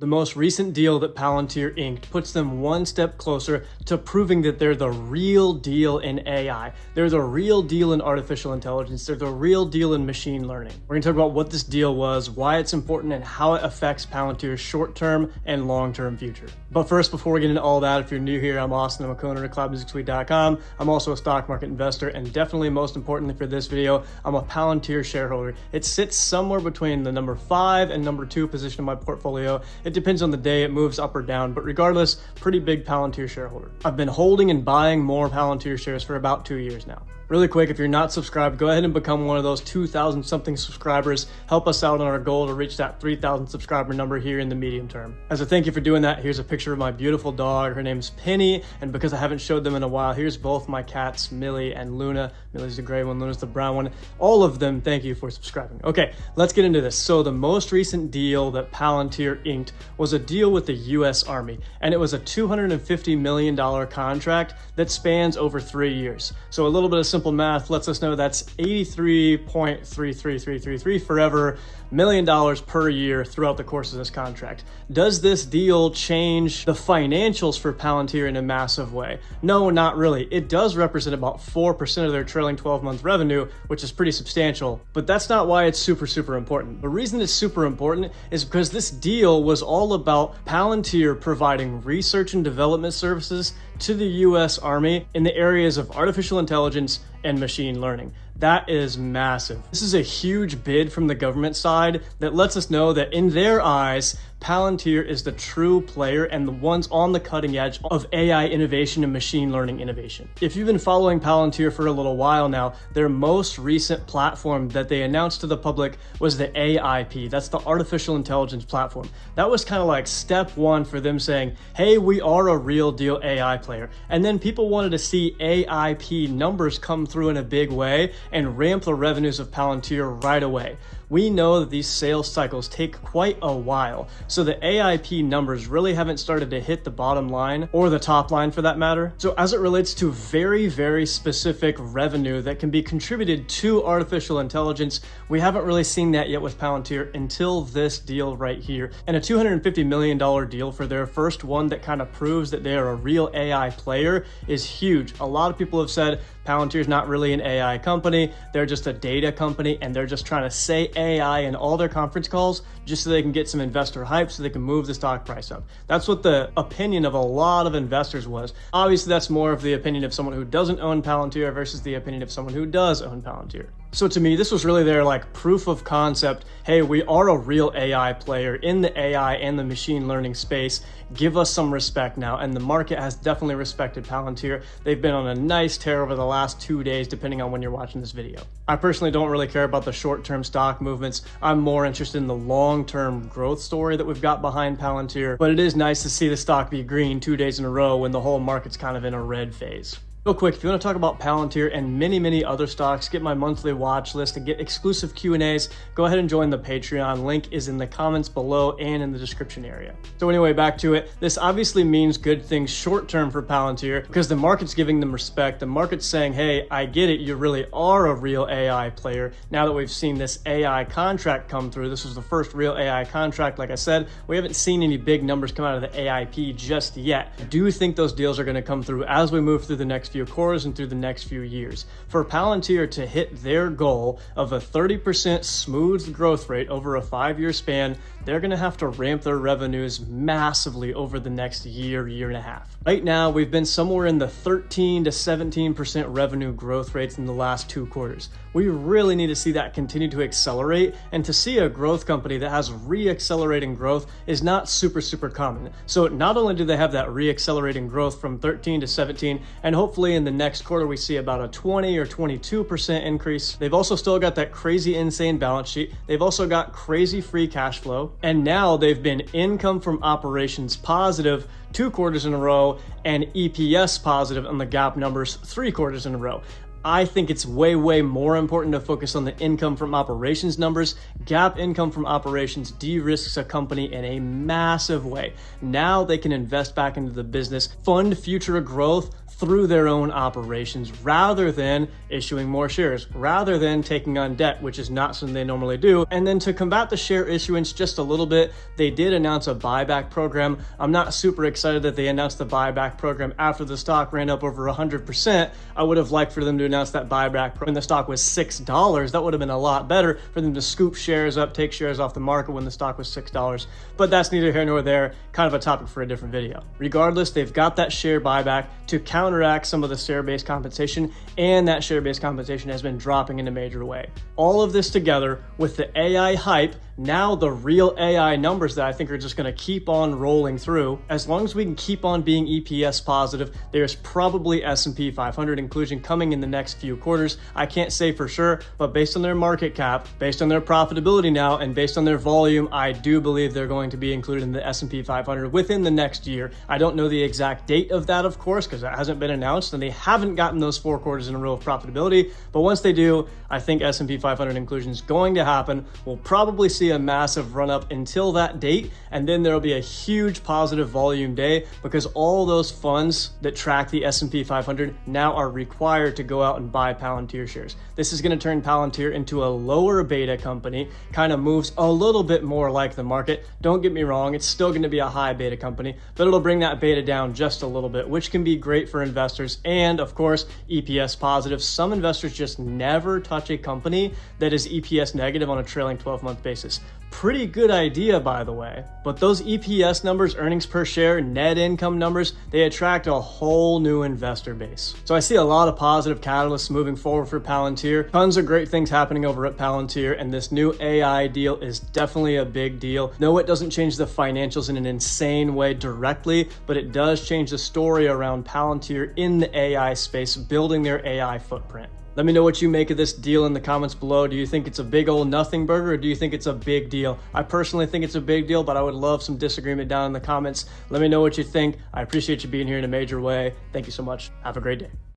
The most recent deal that Palantir inked puts them one step closer to proving that they're the real deal in AI. They're the real deal in artificial intelligence. They're the real deal in machine learning. We're going to talk about what this deal was, why it's important, and how it affects Palantir's short-term and long-term future. But first, before we get into all that, if you're new here, I'm Austin. I'm a co-owner of cloudmusicsuite.com. I'm also a stock market investor, and definitely most importantly for this video, I'm a Palantir shareholder. It sits somewhere between the number 5 and number 2 position in my portfolio. It depends on the day, it moves up or down, but regardless, pretty big Palantir shareholder. I've been holding and buying more Palantir shares for about 2 years now. Really quick, if you're not subscribed, go ahead and become one of those 2,000 something subscribers. Help us out on our goal to reach that 3,000 subscriber number here in the medium term. As a thank you for doing that, here's a picture of my beautiful dog. Her name's Penny, and because I haven't showed them in a while, here's both my cats, Millie and Luna. Millie's the gray one, Luna's the brown one. All of them, thank you for subscribing. Okay, let's get into this. So the most recent deal that Palantir inked was a deal with the US Army, and it was a $250 million contract that spans over 3 years. So a little bit of simple math lets us know that's $83.33333 forever $1 million per year throughout the course of this contract. Does this deal change the financials for Palantir in a massive way? No, not really. It does represent about 4% of their trailing 12-month revenue, which is pretty substantial, but that's not why it's super important. The reason it's super important is because this deal was all about Palantir providing research and development services to the US Army in the areas of artificial intelligence and machine learning. That is massive. This is a huge bid from the government side that lets us know that in their eyes, Palantir is the true player and the ones on the cutting edge of AI innovation and machine learning innovation. If you've been following Palantir for a little while now, their most recent platform that they announced to the public was the AIP. That's the artificial intelligence platform. That was kind of like step one for them saying, hey, we are a real deal AI player. And then people wanted to see AIP numbers come through in a big way and ramp the revenues of Palantir right away. We know that these sales cycles take quite a while, so the AIP numbers really haven't started to hit the bottom line, or the top line for that matter. So as it relates to very specific revenue that can be contributed to artificial intelligence, we haven't really seen that yet with Palantir until this deal right here. And a $250 million deal for their first one that kind of proves that they are a real AI player is huge. A lot of people have said Palantir's not really an AI company, they're just a data company, and they're just trying to say AI in all their conference calls just so they can get some investor hype so they can move the stock price up. That's what the opinion of a lot of investors was. Obviously, that's more of the opinion of someone who doesn't own Palantir versus the opinion of someone who does own Palantir. So to me, this was really their like proof of concept. Hey, we are a real AI player in the AI and the machine learning space. Give us some respect now. And the market has definitely respected Palantir. They've been on a nice tear over the last 2 days, depending on when you're watching this video. I personally don't really care about the short-term stock movements. I'm more interested in the long-term growth story that we've got behind Palantir. But it is nice to see the stock be green 2 days in a row when the whole market's kind of in a red phase. Real quick, if you want to talk about Palantir and many other stocks, get my monthly watch list and get exclusive Q&As, go ahead and join the Patreon. Link is in the comments below and in the description area. So anyway, back to it. This obviously means good things short term for Palantir because the market's giving them respect. The market's saying, hey, I get it. You really are a real AI player. Now that we've seen this AI contract come through, this was the first real AI contract. Like I said, we haven't seen any big numbers come out of the AIP just yet. I do think those deals are going to come through as we move through the next few quarters and through the next few years. For Palantir to hit their goal of a 30% smooth growth rate over a 5-year span, they're going to have to ramp their revenues massively over the next year and a half. Right now, we've been somewhere in the 13 to 17% revenue growth rates in the last 2 quarters. We really need to see that continue to accelerate, and to see a growth company that has re-accelerating growth is not super common. So not only do they have that re-accelerating growth from 13 to 17, and hopefully in the next quarter we see about a 20 or 22% increase, they've also still got that crazy insane balance sheet. They've also got crazy free cash flow, and now they've been income from operations positive 2 quarters in a row and EPS positive on the GAAP numbers 3 quarters in a row. I think it's way more important to focus on the income from operations numbers. GAAP income from operations de-risks a company in a massive way. Now they can invest back into the business, fund future growth through their own operations rather than issuing more shares, rather than taking on debt, which is not something they normally do. And then to combat the share issuance just a little bit, they did announce a buyback program. I'm not super excited that they announced the buyback program after the stock ran up over 100%. I would have liked for them to announce that buyback when the stock was $6. That would have been a lot better for them to scoop shares up, take shares off the market when the stock was $6. But that's neither here nor there, kind of a topic for a different video. Regardless, they've got that share buyback to counteract some of the share-based compensation, and that share-based compensation has been dropping in a major way. All of this together with the AI hype, now the real AI numbers that I think are just going to keep on rolling through. As long as we can keep on being EPS positive, there's probably S&P 500 inclusion coming in the next few quarters. I can't say for sure, but based on their market cap, based on their profitability now, and based on their volume, I do believe they're going to be included in the S&P 500 within the next year. I don't know the exact date of that, of course, because that hasn't been announced, and they haven't gotten those 4 quarters in a row of profitability. But once they do, I think S&P 500 inclusion is going to happen. We'll probably see a massive run up until that date, and then there'll be a huge positive volume day because all those funds that track the S&P 500 now are required to go out and buy Palantir shares. This is going to turn Palantir into a lower beta company, kind of moves a little bit more like the market. Don't get me wrong, it's still going to be a high beta company, but it'll bring that beta down just a little bit, which can be great for investors and, of course, EPS positive. Some investors just never touch a company that is EPS negative on a trailing 12-month basis. Pretty good idea, by the way. But those EPS numbers, earnings per share, net income numbers, they attract a whole new investor base. So I see a lot of positive catalysts moving forward for Palantir. Tons of great things happening over at Palantir, and this new AI deal is definitely a big deal. No, it doesn't change the financials in an insane way directly, but it does change the story around Palantir in the AI space, building their AI footprint. Let me know what you make of this deal in the comments below. Do you think it's a big old nothing burger, or do you think it's a big deal? I personally think it's a big deal, but I would love some disagreement down in the comments. Let me know what you think. I appreciate you being here in a major way. Thank you so much. Have a great day.